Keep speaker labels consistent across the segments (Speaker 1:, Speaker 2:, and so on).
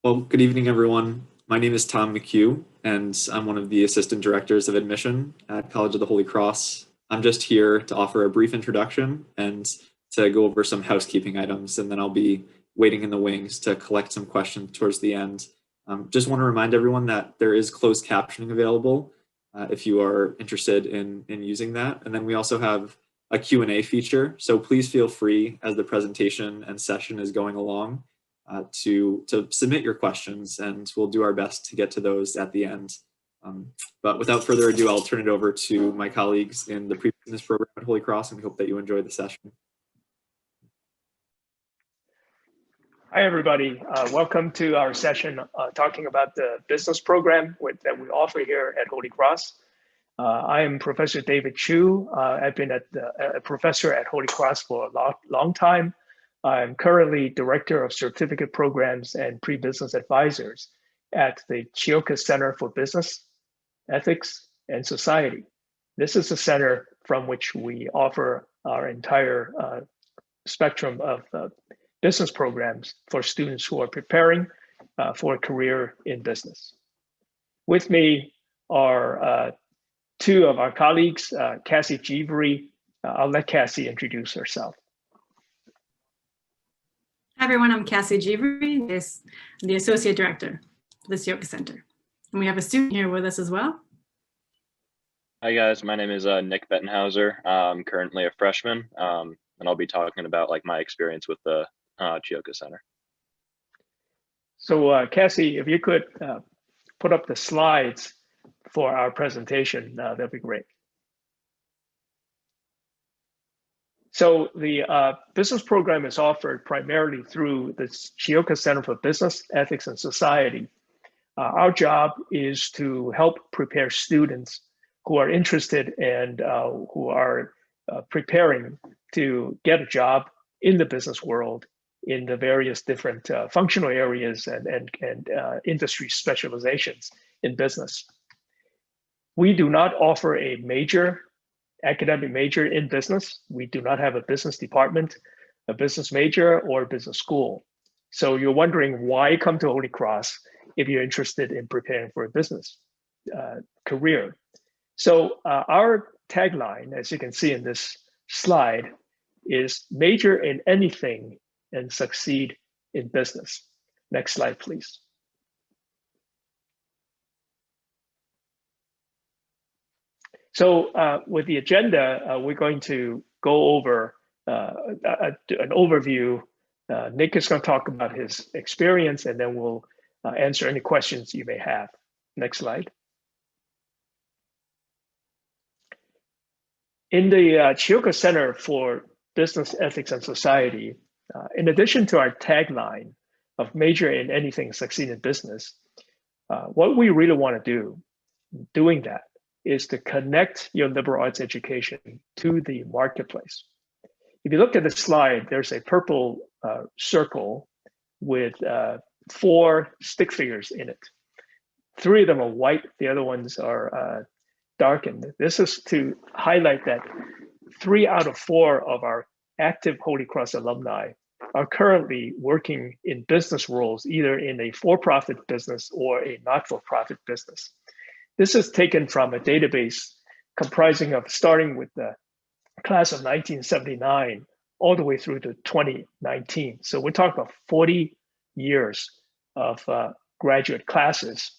Speaker 1: Well, good evening, everyone. My name is Tom McHugh, and I'm one of the Assistant Directors of Admission at College of the Holy Cross. I'm just here to offer a brief introduction and to go over some housekeeping items, and then I'll be waiting in the wings to collect some questions towards the end. Just want to remind everyone that there is closed captioning available if you are interested in using that. And then we also have a Q&A feature, so please feel free as the presentation and session is going along to submit your questions, and we'll do our best to get to those at the end. But without further ado, I'll turn it over to my colleagues in the pre-business program at Holy Cross, and we hope that you enjoy the session.
Speaker 2: Hi, everybody. Welcome to our session talking about the business program that we offer here at Holy Cross. I am Professor David Chu. I've been a professor at Holy Cross for a long time. I'm currently Director of Certificate Programs and Pre-Business Advisors at the Ciocca Center for Business, Ethics, and Society. This is a center from which we offer our entire spectrum of business programs for students who are preparing for a career in business. With me are two of our colleagues, Cassie Jeevery. I'll let Cassie introduce herself.
Speaker 3: Hi, everyone. I'm Cassie Jeevery, the Associate Director for the Ciocca Center. And we have a student here with us as well.
Speaker 4: Hi, guys. My name is Nick Bettenhauser. I'm currently a freshman, and I'll be talking about my experience with the Ciocca Center.
Speaker 2: So Cassie, if you could put up the slides for our presentation, that'd be great. So the business program is offered primarily through the Ciocca Center for Business, Ethics, and Society. Our job is to help prepare students who are interested and who are preparing to get a job in the business world in the various different functional areas and industry specializations in business. We do not offer a academic major in business. We do not have a business department, a business major, or a business school. So you're wondering why come to Holy Cross if you're interested in preparing for a business career. So our tagline, as you can see in this slide, is major in anything and succeed in business. Next slide, please. So with the agenda, we're going to go over an overview. Nick is going to talk about his experience, and then we'll answer any questions you may have. Next slide. In the Ciocca Center for Business, Ethics, and Society, in addition to our tagline of major in anything, succeed in business, what we really want to do, doing that, is to connect your liberal arts education to the marketplace. If you look at the slide, there's a purple circle with 4 stick figures in it. 3 of them are white, the other ones are darkened. This is to highlight that 3 out of 4 of our active Holy Cross alumni are currently working in business roles, either in a for-profit business or a not-for-profit business. This is taken from a database comprising of starting with the class of 1979 all the way through to 2019. So we're talking about 40 years of graduate classes,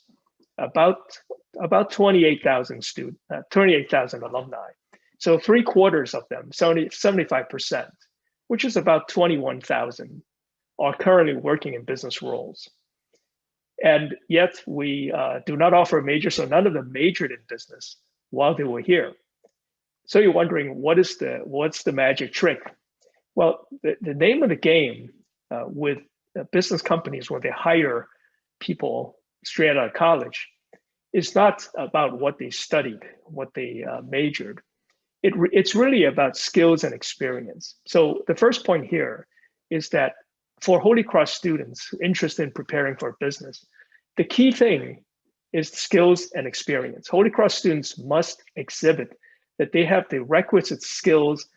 Speaker 2: about 28,000 students, 28,000 alumni. So 3/4 of them, 75%, which is about 21,000, are currently working in business roles. And yet we do not offer a major, so none of them majored in business while they were here. So you're wondering, what's the magic trick? Well, the name of the game with business companies when they hire people straight out of college is not about what they studied, what they majored. It's really about skills and experience. So the first point here is that for Holy Cross students interested in preparing for business, the key thing is skills and experience. Holy Cross students must exhibit that they have the requisite skills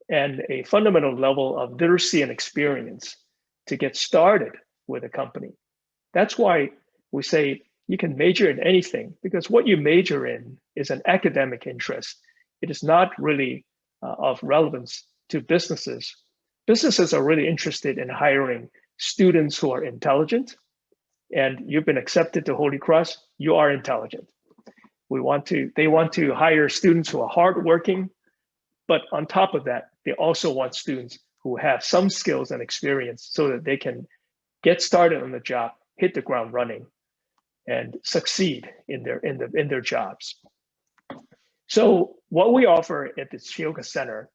Speaker 2: and a fundamental level of literacy and experience to get started with a company. That's why we say you can major in anything, because what you major in is an academic interest. It is not really of relevance to businesses. Businesses are really interested in hiring students who are intelligent, and you've been accepted to Holy Cross, you are intelligent. They want to hire students who are hardworking, but on top of that, they also want students who have some skills and experience so that they can get started on the job, hit the ground running, and succeed in their jobs. So what we offer at the Ciocca Center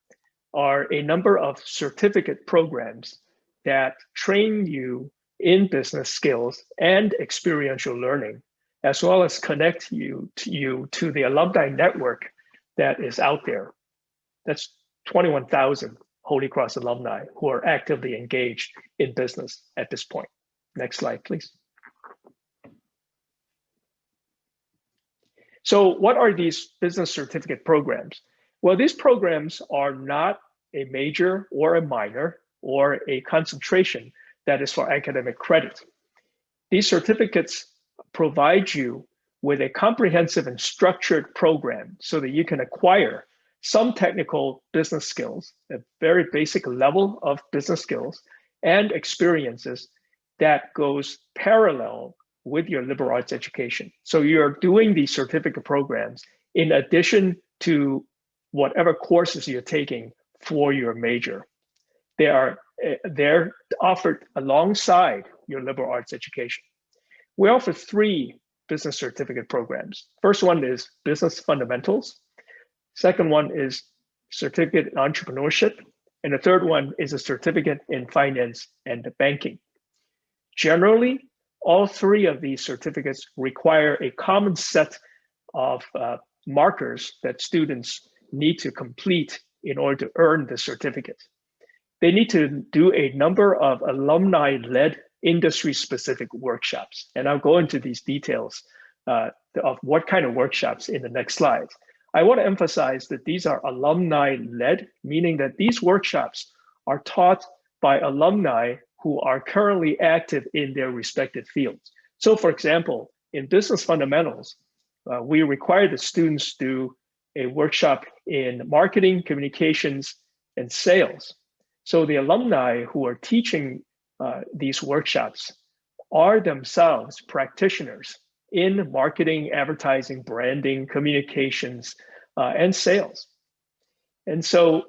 Speaker 2: are a number of certificate programs that train you in business skills and experiential learning, as well as connect you to the alumni network that is out there. That's 21,000 Holy Cross alumni who are actively engaged in business at this point. Next slide, please. So what are these business certificate programs? Well, these programs are not a major or a minor or a concentration that is for academic credit. These certificates provide you with a comprehensive and structured program so that you can acquire some technical business skills, a very basic level of business skills and experiences that goes parallel with your liberal arts education. So you're doing these certificate programs in addition to whatever courses you're taking for your major. They're offered alongside your liberal arts education. We offer 3 business certificate programs. First one is Business Fundamentals. Second one is Certificate in Entrepreneurship. And the third one is a Certificate in Finance and Banking. Generally, all 3 of these certificates require a common set of markers that students need to complete in order to earn the certificate. They need to do a number of alumni-led industry-specific workshops. And I'll go into these details of what kind of workshops in the next slides. I want to emphasize that these are alumni-led, meaning that these workshops are taught by alumni who are currently active in their respective fields. So for example, in Business Fundamentals, we require the students do a workshop in marketing, communications, and sales. So the alumni who are teaching these workshops are themselves practitioners in marketing, advertising, branding, communications, and sales. And so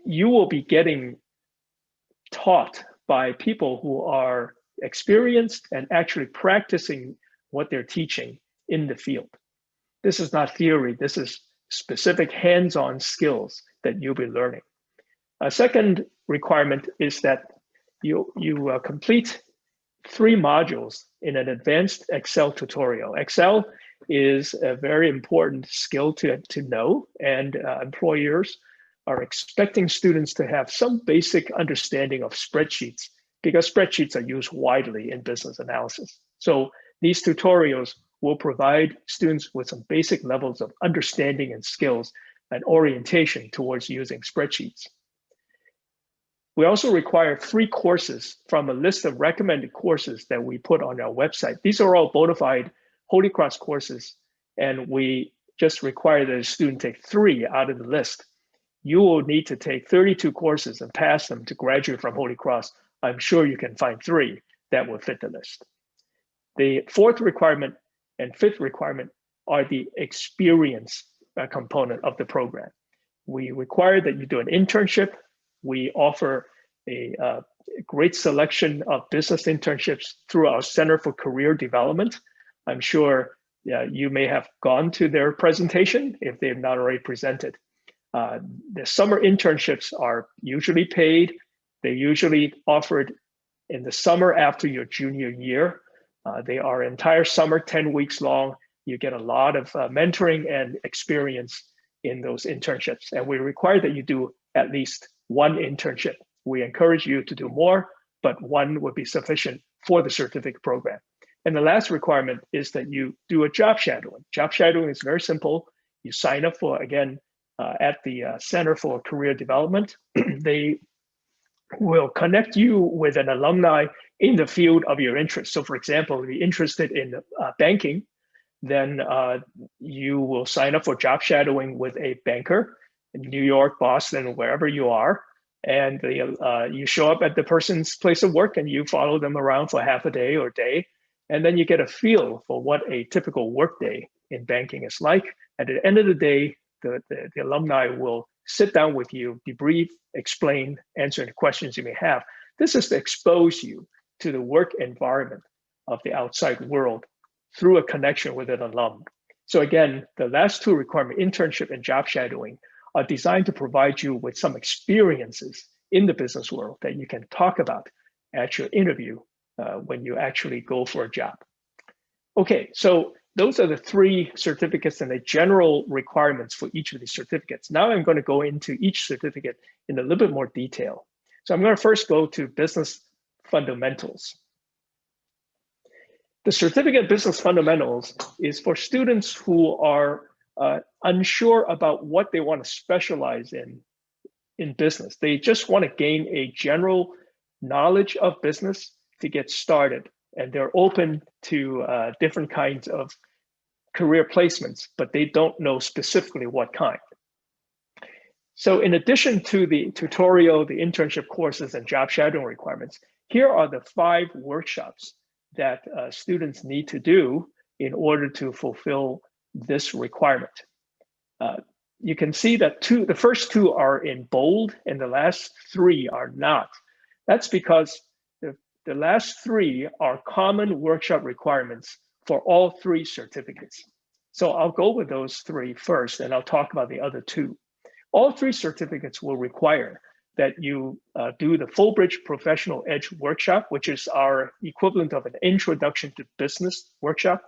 Speaker 2: you will be getting taught by people who are experienced and actually practicing what they're teaching in the field. This is not theory, this is specific hands-on skills that you'll be learning. A second requirement is that you complete 3 modules in an advanced Excel tutorial. Excel is a very important skill to know, and employers are expecting students to have some basic understanding of spreadsheets because spreadsheets are used widely in business analysis. So these tutorials will provide students with some basic levels of understanding and skills and orientation towards using spreadsheets. We also require 3 courses from a list of recommended courses that we put on our website. These are all bona fide Holy Cross courses, and we just require that a student take 3 out of the list. You will need to take 32 courses and pass them to graduate from Holy Cross. I'm sure you can find 3 that will fit the list. The 4th requirement and 5th requirement are the experience component of the program. We require that you do an internship. We offer a great selection of business internships through our Center for Career Development. I'm sure you may have gone to their presentation if they have not already presented. The summer internships are usually paid. They're usually offered in the summer after your junior year. They are entire summer, 10 weeks long. You get a lot of mentoring and experience in those internships. And we require that you do at least 1 internship. We encourage you to do more, but 1 would be sufficient for the certificate program. And the last requirement is that you do a job shadowing. Job shadowing is very simple. You sign up for, again, at the Center for Career Development. They will connect you with an alumni in the field of your interest. So for example, if you're interested in banking, then you will sign up for job shadowing with a banker in New York, Boston, wherever you are. And you show up at the person's place of work and you follow them around for half a day or day. And then you get a feel for what a typical workday in banking is like. At the end of the day, the alumni will sit down with you, debrief, explain, answer any questions you may have. This is to expose you to the work environment of the outside world through a connection with an alum. So again, the last two requirements, internship and job shadowing, are designed to provide you with some experiences in the business world that you can talk about at your interview when you actually go for a job. Okay, so those are the three certificates and the general requirements for each of these certificates. Now I'm going to go into each certificate in a little bit more detail. So I'm going to first go to business fundamentals. The certificate business fundamentals is for students who are unsure about what they want to specialize in business. They just want to gain a general knowledge of business to get started. And they're open to different kinds of career placements, but they don't know specifically what kind. So in addition to the tutorial, the internship courses, and job shadowing requirements, here are the 5 workshops that students need to do in order to fulfill this requirement. You can see that the first 2 are in bold and the last 3 are not. That's because the last 3 are common workshop requirements for all 3 certificates. So I'll go with those 3 first, and I'll talk about the other 2. All 3 certificates will require that you do the Fullbridge Professional Edge workshop, which is our equivalent of an introduction to business workshop.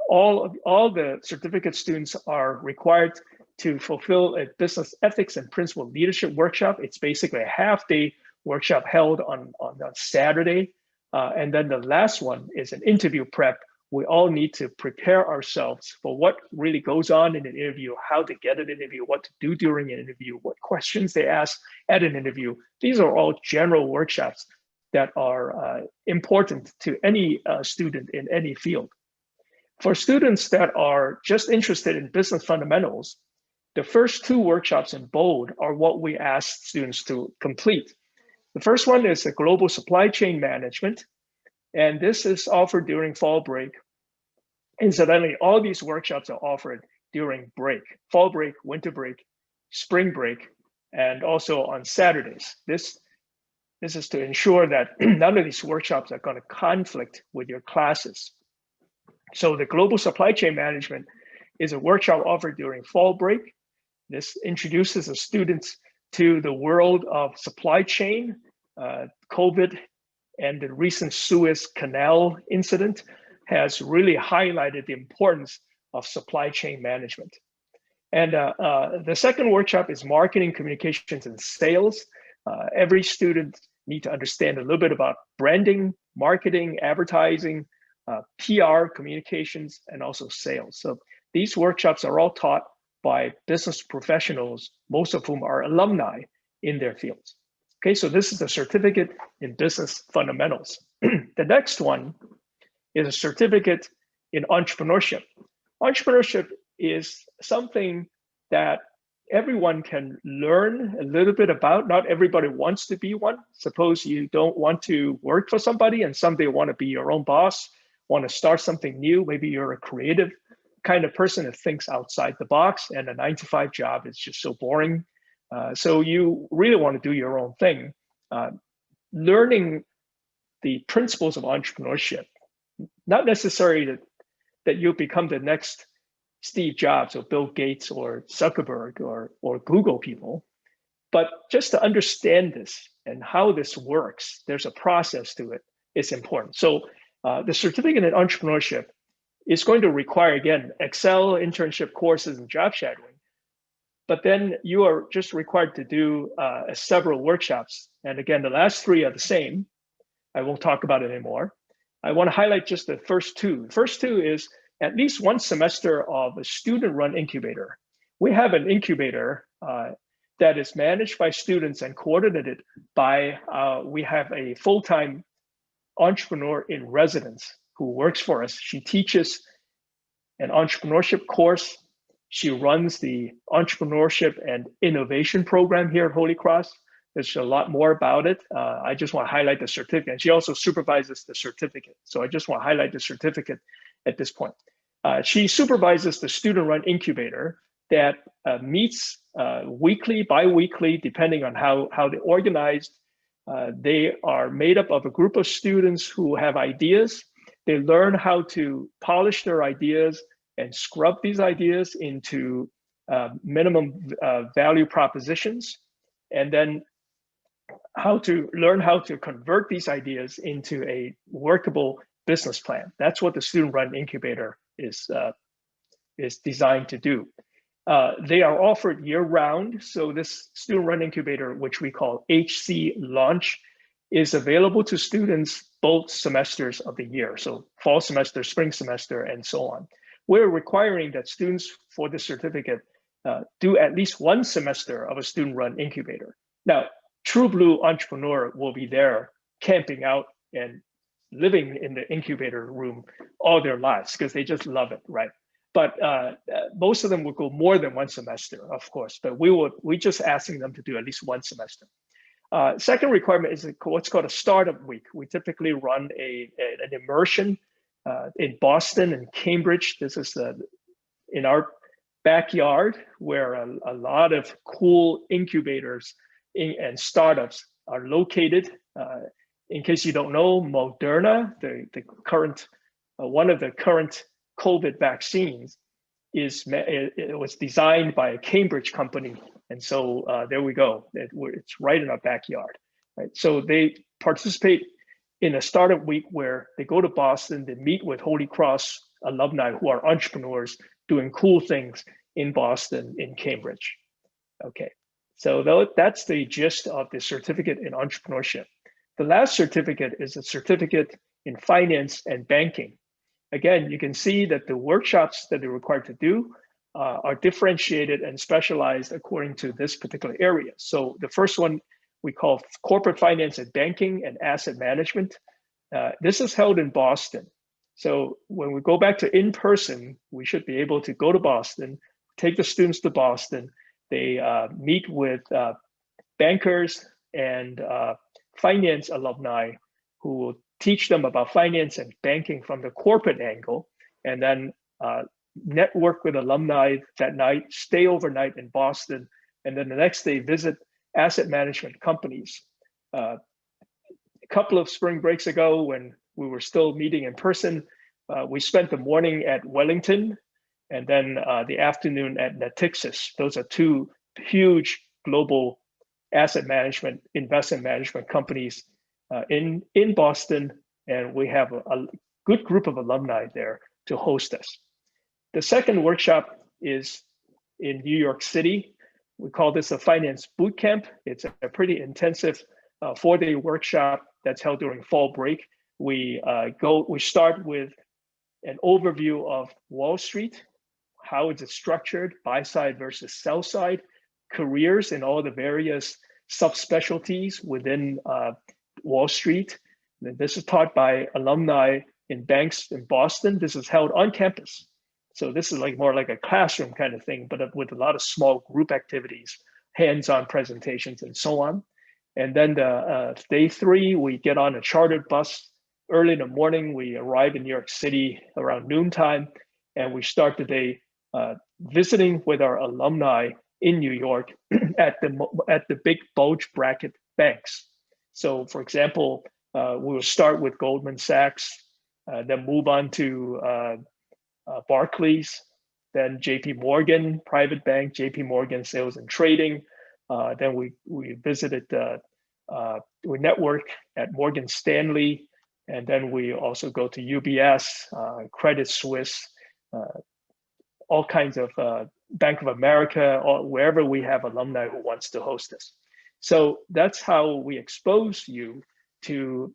Speaker 2: All the certificate students are required to fulfill a business ethics and principal leadership workshop. It's basically a half-day workshop held on Saturday. And then the last one is an interview prep. We all need to prepare ourselves for what really goes on in an interview, how to get an interview, what to do during an interview, what questions they ask at an interview. These are all general workshops that are important to any student in any field. For students that are just interested in business fundamentals, the first 2 workshops in bold are what we ask students to complete. The first one is the global supply chain management, and this is offered during fall break. Incidentally, all these workshops are offered during break, fall break, winter break, spring break, and also on Saturdays. This is to ensure that none of these workshops are going to conflict with your classes. So the global supply chain management is a workshop offered during fall break. This introduces the students to the world of supply chain, COVID, and the recent Suez Canal incident has really highlighted the importance of supply chain management. And the second workshop is marketing, communications, and sales. Every student needs to understand a little bit about branding, marketing, advertising, PR, communications, and also sales. So these workshops are all taught by business professionals, most of whom are alumni in their fields. Okay, so this is a certificate in business fundamentals. The next one is a certificate in entrepreneurship. Entrepreneurship is something that everyone can learn a little bit about. Not everybody wants to be one. Suppose you don't want to work for somebody and someday want to be your own boss, want to start something new. Maybe you're a creative kind of person that thinks outside the box, and a 9-to-5 job is just so boring. So you really want to do your own thing. Learning the principles of entrepreneurship, not necessarily that you'll become the next Steve Jobs or Bill Gates or Zuckerberg or Google people, but just to understand this and how this works, there's a process to it, it's important. So the certificate in entrepreneurship is going to require, again, Excel, internship courses, and job shadowing. But then you are just required to do several workshops. And again, the last 3 are the same. I won't talk about it anymore. I want to highlight just the first 2. The first 2 is at least 1 semester of a student-run incubator. We have an incubator that is managed by students and coordinated by, we have a full-time entrepreneur in residence who works for us. She teaches an entrepreneurship course. She runs the entrepreneurship and innovation program here at Holy Cross. There's a lot more about it. I just want to highlight the certificate. She also supervises the certificate. So I just want to highlight the certificate at this point. She supervises the student-run incubator that meets weekly, bi-weekly, depending on how they're organized. They are made up of a group of students who have ideas. They learn how to polish their ideas and scrub these ideas into minimum value propositions, and then learn how to convert these ideas into a workable business plan. That's what the student-run incubator is designed to do. They are offered year-round. So this student-run incubator, which we call HC Launch, is available to students both semesters of the year. So fall semester, spring semester, and so on. We're requiring that students for this certificate do at least one semester of a student-run incubator. Now, true blue entrepreneur will be there camping out and living in the incubator room all their lives because they just love it, right? But most of them will go more than one semester, of course, but we're just asking them to do at least one semester. Second requirement is what's called a startup week. We typically run an immersion in Boston and Cambridge. This is in our backyard where a lot of cool incubators and startups are located. In case you don't know, Moderna, the current one of the current COVID vaccines, it was designed by a Cambridge company, and so there we go. It's right in our backyard, right? So they participate in a startup week where they go to Boston, they meet with Holy Cross alumni who are entrepreneurs doing cool things in Boston, in Cambridge. Okay, so that's the gist of the certificate in entrepreneurship. The last certificate is a certificate in finance and banking. Again, you can see that the workshops that they're required to do are differentiated and specialized according to this particular area. So the first one we call corporate finance and banking and asset management. This is held in Boston. So when we go back to in-person, we should be able to go to Boston, take the students to Boston. They meet with bankers and finance alumni who will teach them about finance and banking from the corporate angle, and then network with alumni that night, stay overnight in Boston, and then the next day visit asset management companies. A couple of spring breaks ago, when we were still meeting in person, we spent the morning at Wellington and then the afternoon at Natixis. Those are two huge global asset management, investment management companies in Boston, and we have a good group of alumni there to host us. The second workshop is in New York City. We call this a finance boot camp. It's a pretty intensive 4-day workshop that's held during fall break. We start with an overview of Wall Street, how is it structured, buy side versus sell side, careers in all the various subspecialties within Wall Street. This is taught by alumni in banks in Boston. This is held on campus. So this is more like a classroom kind of thing, but with a lot of small group activities, hands-on presentations, and so on. And then day 3, we get on a chartered bus early in the morning. We arrive in New York City around noontime, and we start the day visiting with our alumni in New York at the big bulge bracket banks. So for example, we will start with Goldman Sachs, then move on to Barclays, then JP Morgan private bank, JP Morgan sales and trading. Then we visited, we network at Morgan Stanley, and then we also go to UBS, Credit Suisse, all kinds of Bank of America, or wherever we have alumni who wants to host us. So that's how we expose you to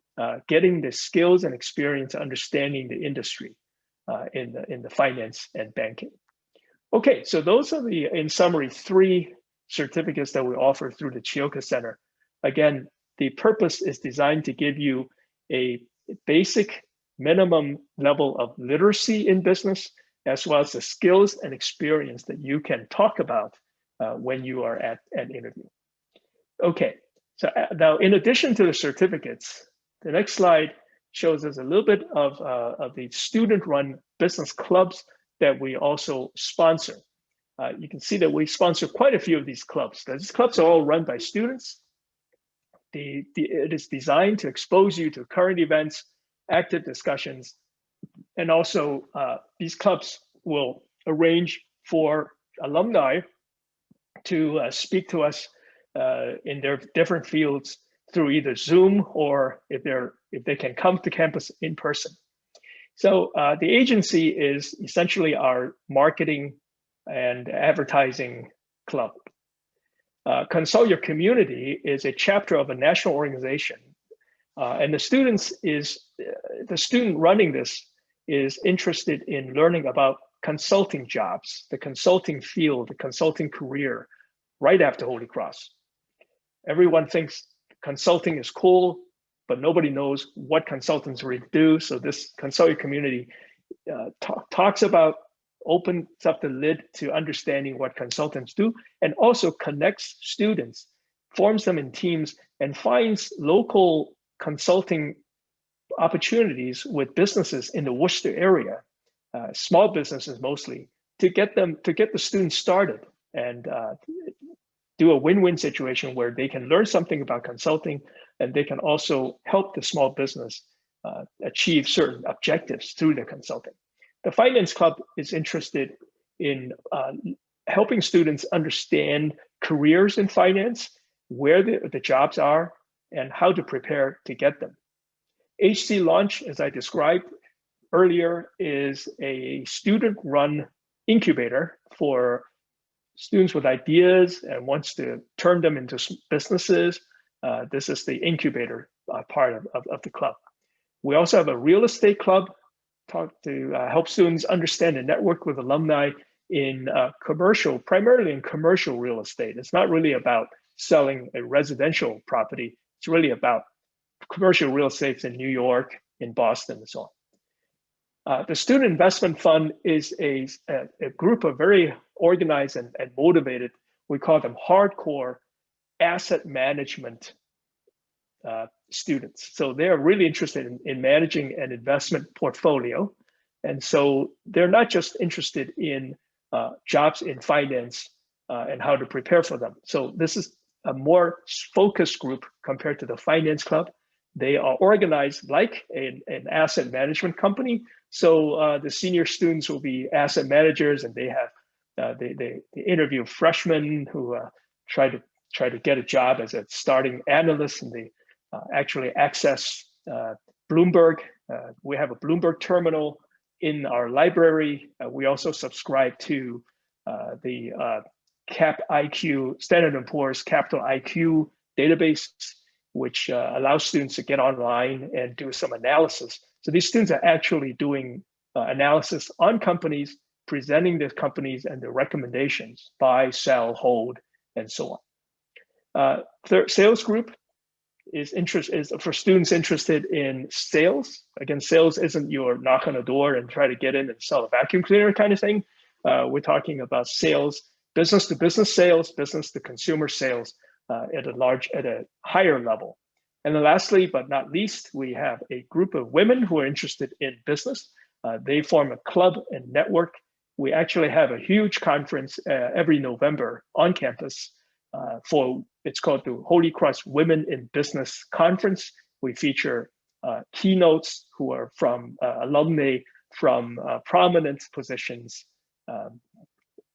Speaker 2: getting the skills and experience, understanding the industry in the finance and banking. Okay, so those are in summary, 3 certificates that we offer through the Ciocca Center. Again, the purpose is designed to give you a basic minimum level of literacy in business, as well as the skills and experience that you can talk about when you are at an interview. Okay, so now in addition to the certificates, the next slide shows us a little bit of the student-run business clubs that we also sponsor. You can see that we sponsor quite a few of these clubs. These clubs are all run by students. It is designed to expose you to current events, active discussions, and also these clubs will arrange for alumni to speak to us in their different fields through either Zoom or if they can come to campus in person. So the agency is essentially our marketing and advertising club. Consult Your Community is a chapter of a national organization, and the student running this is interested in learning about consulting jobs, the consulting field, the consulting career, right after Holy Cross. Everyone thinks consulting is cool, but nobody knows what consultants really do. So this Consult Your Community talks about, opens up the lid to understanding what consultants do, and also connects students, forms them in teams, and finds local consulting opportunities with businesses in the Worcester area, small businesses mostly, to get the students started and do a win-win situation where they can learn something about consulting and they can also help the small business achieve certain objectives through the consulting. The Finance Club is interested in helping students understand careers in finance, where the jobs are, and how to prepare to get them. HC Launch, as I described earlier, is a student-run incubator for students with ideas and wants to turn them into businesses. This is the incubator part of the club. We also have a real estate club to help students understand and network with alumni in primarily in commercial real estate. It's not really about selling a residential property. It's really about commercial real estate in New York, in Boston, and so on. The Student Investment Fund is a group of very organized and motivated, we call them hardcore asset management students. So they're really interested in managing an investment portfolio. And so they're not just interested in jobs in finance and how to prepare for them. So this is a more focused group compared to the Finance Club. They are organized like an asset management company. So the senior students will be asset managers, and they have they interview freshmen who try to get a job as a starting analyst, and they actually access Bloomberg. We have a Bloomberg terminal in our library. We also subscribe to the Cap IQ, Standard & Poor's Capital IQ database, which allows students to get online and do some analysis. So these students are actually doing analysis on companies, presenting the companies and the recommendations, buy, sell, hold, and so on. Third, sales group is for students interested in sales. Again, sales isn't your knock on the door and try to get in and sell a vacuum cleaner kind of thing. We're talking about sales, business to business sales, business to consumer sales at a higher level. And then lastly, but not least, we have a group of women who are interested in business. They form a club and network. We actually have a huge conference every November on campus it's called the Holy Cross Women in Business Conference. We feature keynotes who are from alumni from prominent positions.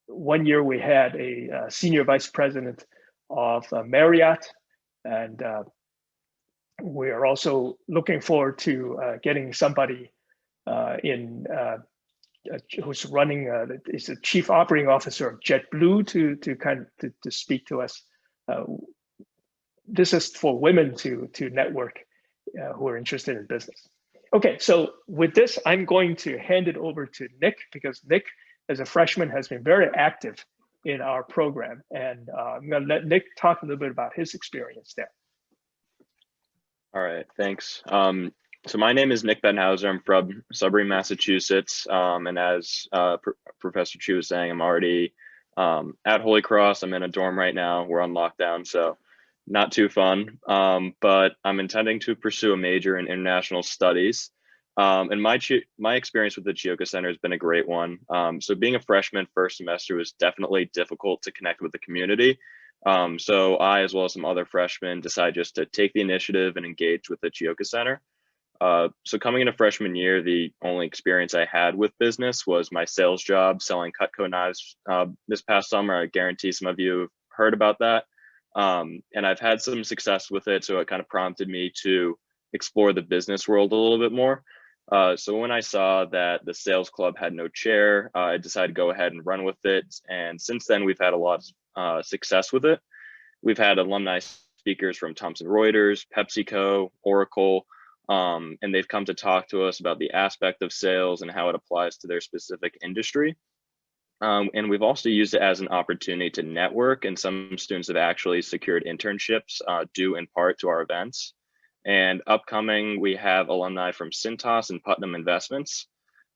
Speaker 2: One year we had a senior vice president of Marriott, and we are also looking forward to getting somebody who's running is the chief operating officer of JetBlue to speak to us. This is for women to network who are interested in business. Okay, so with this, I'm going to hand it over to Nick, because Nick, as a freshman, has been very active in our program. And I'm going to let Nick talk a little bit about his experience there.
Speaker 4: All right, thanks. So my name is Nick Bettenhauser. I'm from Sudbury, Massachusetts. And as Professor Chu was saying, I'm already at Holy Cross. I'm in a dorm right now. We're on lockdown, so not too fun. But I'm intending to pursue a major in international studies. And my experience with the Ciocca Center has been a great one. So being a freshman first semester was definitely difficult to connect with the community. So I, as well as some other freshmen, decided just to take the initiative and engage with the Ciocca Center. So coming into freshman year, the only experience I had with business was my sales job selling Cutco knives this past summer. I guarantee some of you have heard about that. And I've had some success with it. So it kind of prompted me to explore the business world a little bit more. So when I saw that the sales club had no chair, I decided to go ahead and run with it. And since then, we've had a lot of success with it. We've had alumni speakers from Thomson Reuters, PepsiCo, Oracle, and they've come to talk to us about the aspect of sales and how it applies to their specific industry. And we've also used it as an opportunity to network, and some students have actually secured internships due in part to our events. And upcoming, we have alumni from Cintas and Putnam Investments.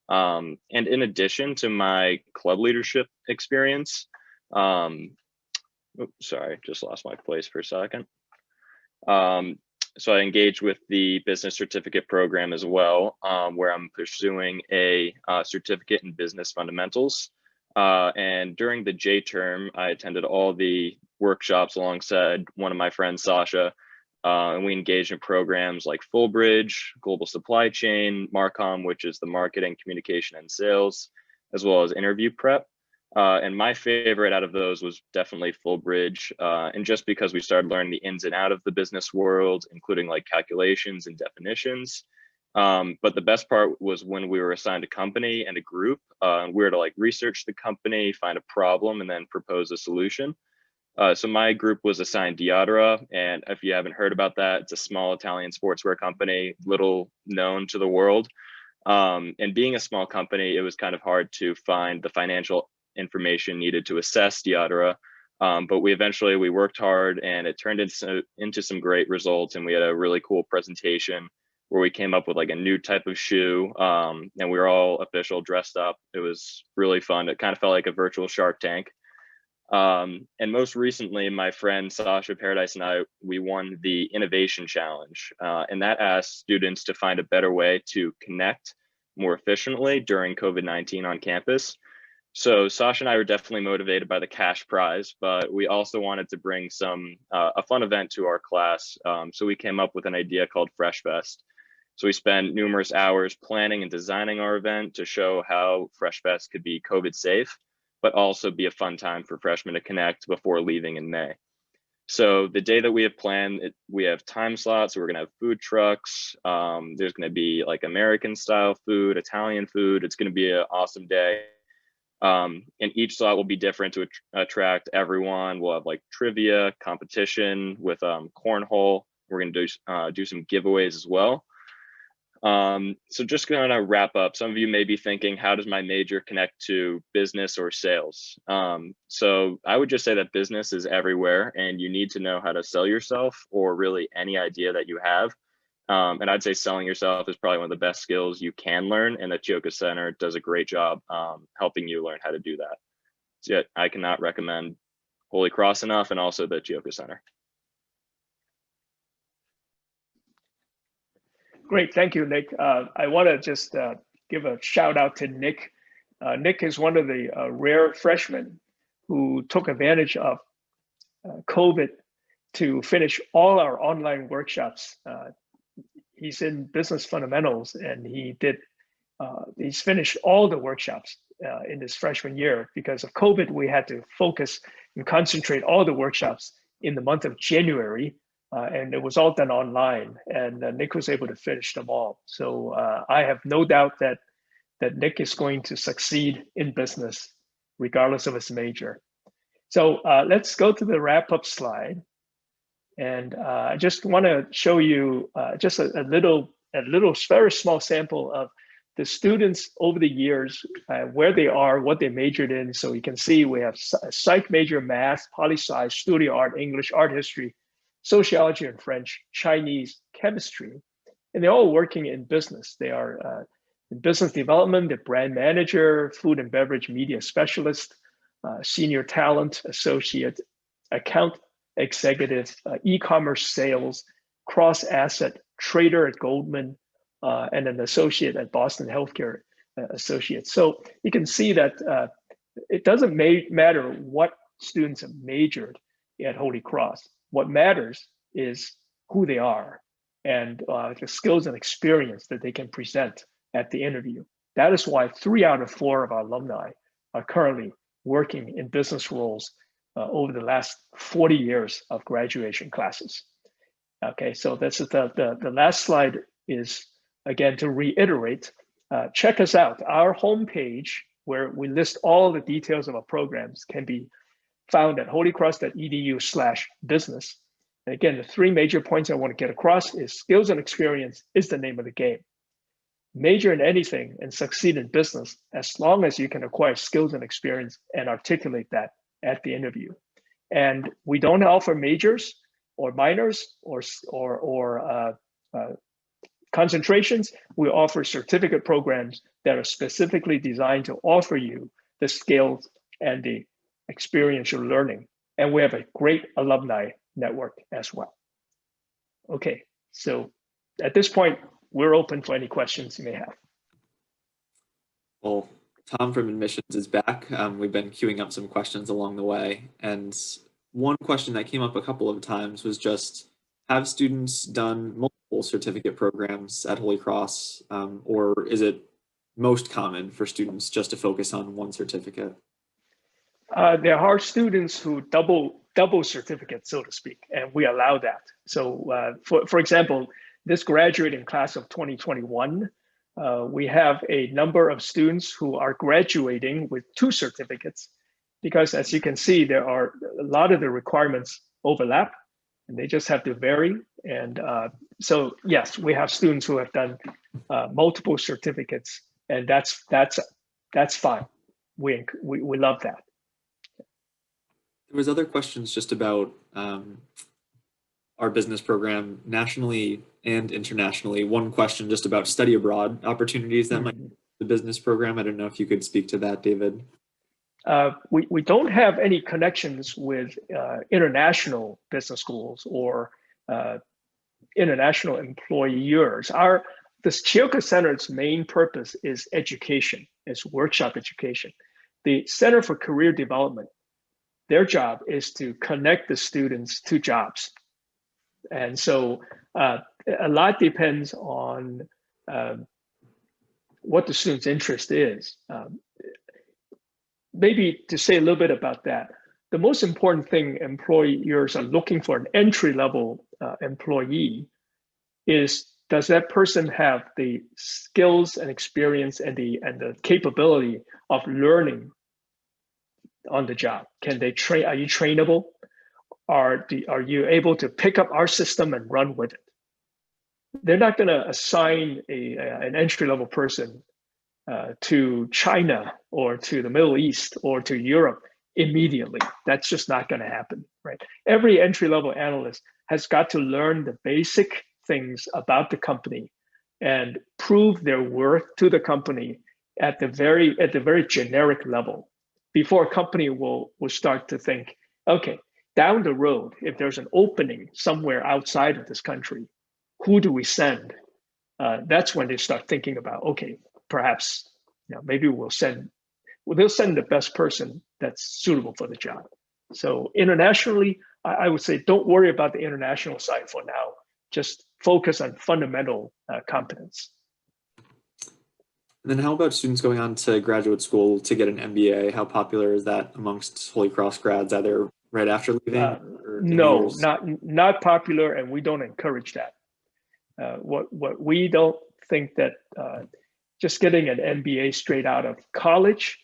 Speaker 4: And in addition to my club leadership experience, sorry, just lost my place for a second. So I engaged with the business certificate program as well, where I'm pursuing a certificate in business fundamentals. And during the J term, I attended all the workshops alongside one of my friends, Socha, and we engaged in programs like Fullbridge, Global Supply Chain, Marcom, which is the marketing, communication, and sales, as well as interview prep. And my favorite out of those was definitely Fullbridge. And just because we started learning the ins and out of the business world, including like calculations and definitions. But the best part was when we were assigned a company and a group, and we were to like research the company, find a problem, and then propose a solution. So my group was assigned Diodora, and if you haven't heard about that, it's a small Italian sportswear company, little known to the world. And being a small company, it was kind of hard to find the financial information needed to assess Diodora. But we worked hard, and it turned into some great results, and we had a really cool presentation where we came up with like a new type of shoe, and we were all official, dressed up. It was really fun. It kind of felt like a virtual Shark Tank. And most recently, my friend Sasha Paradise and I, we won the Innovation Challenge, and that asked students to find a better way to connect more efficiently during COVID-19 on campus. So Sasha and I were definitely motivated by the cash prize, but we also wanted to bring a fun event to our class. So we came up with an idea called Fresh Fest. So we spent numerous hours planning and designing our event to show how Fresh Fest could be COVID safe, but also be a fun time for freshmen to connect before leaving in May. So the day that we have planned, we have time slots. So we're gonna have food trucks. There's gonna be like American style food, Italian food. It's gonna be an awesome day. And each slot will be different to attract everyone. We'll have like trivia, competition with cornhole. We're gonna do some giveaways as well. So just gonna wrap up. Some of you may be thinking, how does my major connect to business or sales? So I would just say that business is everywhere, and you need to know how to sell yourself, or really any idea that you have. And I'd say selling yourself is probably one of the best skills you can learn, and the Ciocca Center does a great job helping you learn how to do that. So I cannot recommend Holy Cross enough, and also the Ciocca Center.
Speaker 2: Great, thank you, Nick. I want to just give a shout out to Nick. Nick is one of the rare freshmen who took advantage of COVID to finish all our online workshops. He's in business fundamentals, and he's finished all the workshops in his freshman year. Because of COVID, we had to focus and concentrate all the workshops in the month of January. And it was all done online, and Nick was able to finish them all. So I have no doubt that Nick is going to succeed in business, regardless of his major. So let's go to the wrap-up slide. And I just want to show you just a little very small sample of the students over the years, where they are, what they majored in. So you can see we have psych major, math, poli-sci, studio art, English, art history, sociology and French, Chinese, chemistry, and they're all working in business. They are in business development, the brand manager, food and beverage media specialist, senior talent, associate, account executive, e-commerce sales, cross-asset trader at Goldman, and an associate at Boston Healthcare Associates. So you can see that it doesn't matter what students have majored at Holy Cross. What matters is who they are and the skills and experience that they can present at the interview. That is why 3 out of 4 of our alumni are currently working in business roles over the last 40 years of graduation classes. Okay, so this is the last slide is, again, to reiterate, check us out. Our homepage, where we list all the details of our programs, can be found at holycross.edu/business. And again, the 3 major points I want to get across is skills and experience is the name of the game. Major in anything and succeed in business as long as you can acquire skills and experience and articulate that at the interview. And we don't offer majors or minors or concentrations. We offer certificate programs that are specifically designed to offer you the skills and the experiential learning. And we have a great alumni network as well. Okay, so at this point, we're open for any questions you may have.
Speaker 1: Well, Tom from admissions is back. We've been queuing up some questions along the way. And one question that came up a couple of times was just, have students done multiple certificate programs at Holy Cross, or is it most common for students just to focus on one certificate?
Speaker 2: There are students who double certificate, so to speak, and we allow that. So for example, this graduating class of 2021, we have a number of students who are graduating with 2 certificates, because as you can see, there are a lot of the requirements overlap and they just have to vary. And so yes, we have students who have done multiple certificates, and that's fine. We love that.
Speaker 1: There was other questions just about our business program nationally and internationally. One question just about study abroad opportunities that might be the business program. I don't know if you could speak to that, David.
Speaker 2: We don't have any connections with international business schools or international employers. The Ciocca Center's main purpose is education, it's workshop education. The Center for Career Development, their job is to connect the students to jobs. And so a lot depends on what the student's interest is. Maybe to say a little bit about that, the most important thing employers are looking for an entry-level employee is, does that person have the skills and experience and the capability of learning on the job? Can they train? Are you trainable? Are you able to pick up our system and run with it? They're not going to assign an entry-level person to China or to the Middle East or to Europe immediately. That's just not going to happen, right? Every entry-level analyst has got to learn the basic things about the company and prove their worth to the company at the very generic level before a company will start to think, okay, down the road, if there's an opening somewhere outside of this country, who do we send? That's when they start thinking about, okay, perhaps maybe they'll send the best person that's suitable for the job. So internationally, I would say don't worry about the international side for now. Just focus on fundamental competence.
Speaker 1: And then how about students going on to graduate school to get an MBA? How popular is that amongst Holy Cross grads, either right after leaving?
Speaker 2: No, not popular, and we don't encourage that. What we don't think that just getting an MBA straight out of college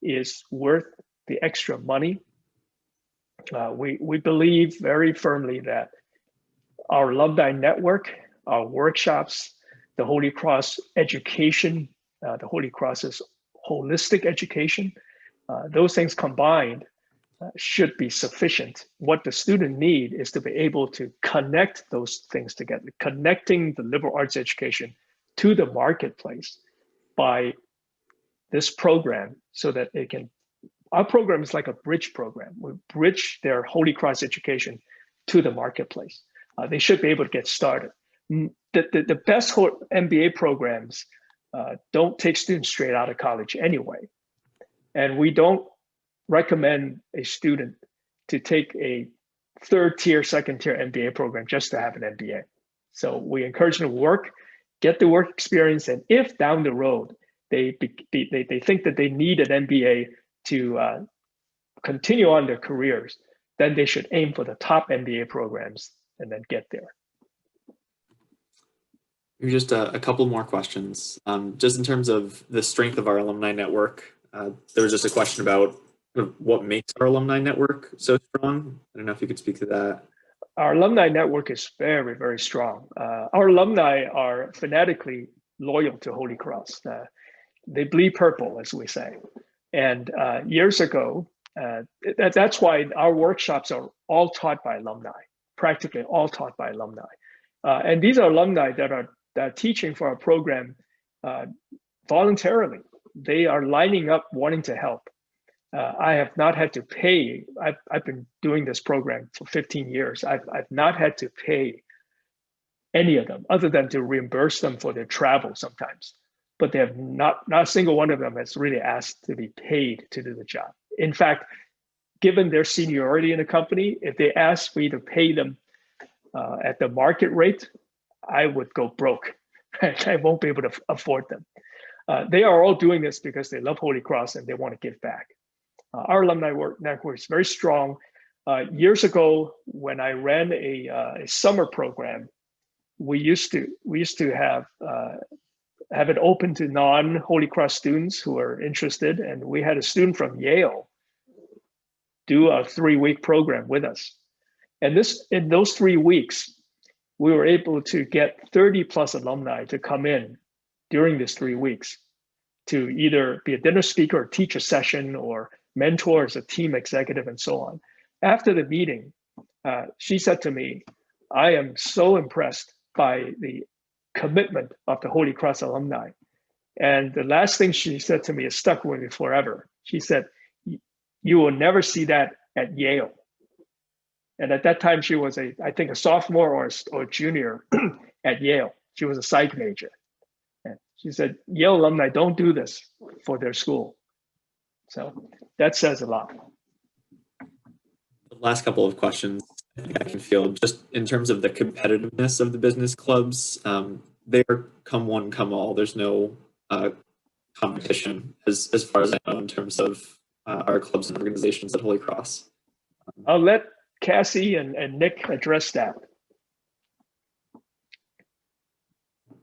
Speaker 2: is worth the extra money. We believe very firmly that our alumni network, our workshops, the Holy Cross education the Holy Cross's holistic education. Those things combined should be sufficient. What the student need is to be able to connect those things together, connecting the liberal arts education to the marketplace by this program, so that it can, our program is like a bridge program. We bridge their Holy Cross education to the marketplace. They should be able to get started. The best MBA programs don't take students straight out of college anyway. And we don't recommend a student to take a third tier, second tier MBA program just to have an MBA. So we encourage them to work, get the work experience, and if down the road they think that they need an MBA to continue on their careers, then they should aim for the top MBA programs and then get there.
Speaker 1: Just a couple more questions. Just in terms of the strength of our alumni network, there was just a question about what makes our alumni network so strong. I don't know if you could speak to that.
Speaker 2: Our alumni network is very, very strong. Our alumni are fanatically loyal to Holy Cross. They bleed purple, as we say. And years ago, that's why our workshops are all taught by alumni, practically all taught by alumni. And these are alumni that are teaching for our program voluntarily. They are lining up wanting to help. I have not had to pay. I've been doing this program for 15 years. I've not had to pay any of them other than to reimburse them for their travel sometimes. But they have not a single one of them has really asked to be paid to do the job. In fact, given their seniority in the company, if they ask me to pay them at the market rate, I would go broke. I won't be able to afford them. They are all doing this because they love Holy Cross and they want to give back. Our alumni network is very strong. Years ago, when I ran a summer program, we used to have it open to non-Holy Cross students who are interested, and we had a student from Yale do a 3-week program with us. And in those 3 weeks, we were able to get 30 plus alumni to come in during these 3 weeks to either be a dinner speaker or teach a session or mentor as a team executive and so on. After the meeting, she said to me, I am so impressed by the commitment of the Holy Cross alumni. And the last thing she said to me is stuck with me forever. She said, you will never see that at Yale. And at that time, she was I think a sophomore or junior at Yale. She was a psych major. And she said, Yale alumni don't do this for their school. So that says a lot.
Speaker 1: The last couple of questions I think I can field, just in terms of the competitiveness of the business clubs, they are come one, come all. There's no competition as far as I know in terms of our clubs and organizations at Holy Cross.
Speaker 2: I'll let Cassie and Nick address that.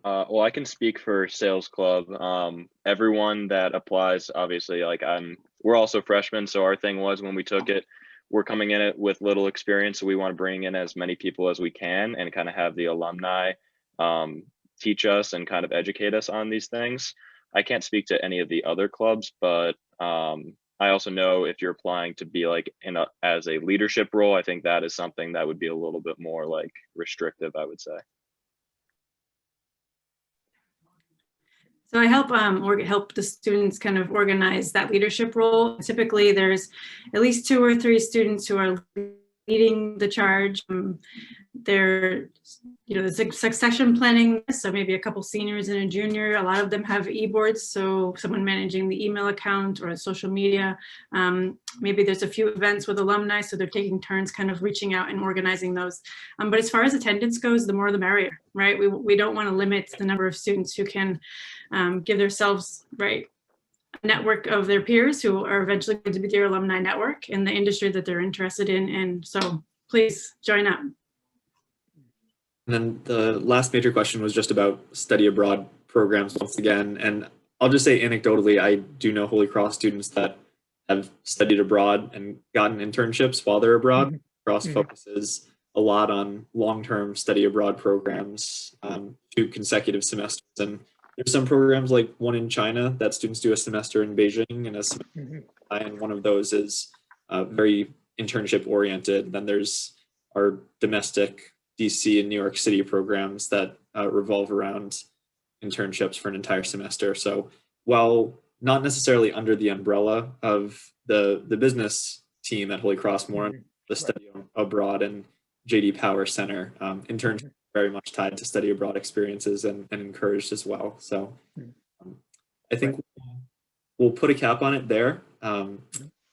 Speaker 4: Well, I can speak for Sales Club. Everyone that applies, obviously, we're also freshmen, so our thing was when we took it, we're coming in it with little experience, so we want to bring in as many people as we can and kind of have the alumni teach us and kind of educate us on these things. I can't speak to any of the other clubs, but I also know if you're applying to be as a leadership role, I think that is something that would be a little bit more restrictive, I would say.
Speaker 3: So I help help the students kind of organize that leadership role. Typically, there's at least 2 or 3 students who are leading the charge. They're, there's a succession planning, so maybe a couple seniors and a junior. A lot of them have e-boards, so someone managing the email account or social media. Maybe there's a few events with alumni, so they're taking turns kind of reaching out and organizing those. But as far as attendance goes, the more the merrier, right? We don't want to limit the number of students who can give themselves, right, a network of their peers who are eventually going to be their alumni network in the industry that they're interested in. And so please join up.
Speaker 1: And then the last major question was just about study abroad programs once again. And I'll just say anecdotally, I do know Holy Cross students that have studied abroad and gotten internships while they're abroad. Holy Cross focuses a lot on long-term study abroad programs, 2 consecutive semesters. And There's some programs like one in China that students do a semester in Beijing and a semester
Speaker 2: Mhm.
Speaker 1: and one of those is very internship oriented. Then there's our domestic DC and New York City programs that revolve around internships for an entire semester. So while not necessarily under the umbrella of the business team at Holy Cross, more on the study abroad and JD Power Center, internships are very much tied to study abroad experiences and encouraged as well. So I think we'll put a cap on it there.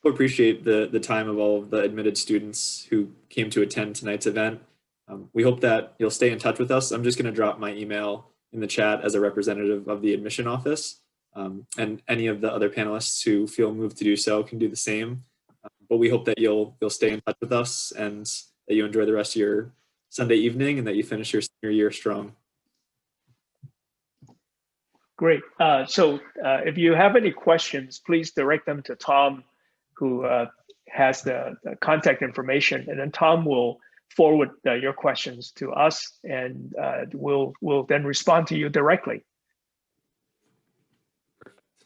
Speaker 1: We appreciate the time of all of the admitted students who came to attend tonight's event. We hope that you'll stay in touch with us. I'm just going to drop my email in the chat as a representative of the admission office. And any of the other panelists who feel moved to do so can do the same. But we hope that you'll stay in touch with us and that you enjoy the rest of your Sunday evening and that you finish your senior year strong.
Speaker 2: Great. So if you have any questions, please direct them to Tom, who has the contact information, and then Tom will forward your questions to us, and we'll then respond to you directly.
Speaker 1: Perfect.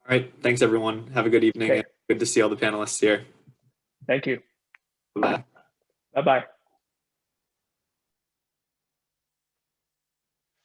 Speaker 1: All right. Thanks, everyone. Have a good evening.
Speaker 2: Okay.
Speaker 1: And good to see all the panelists here.
Speaker 2: Thank you.
Speaker 1: Bye-bye.
Speaker 2: Bye-bye.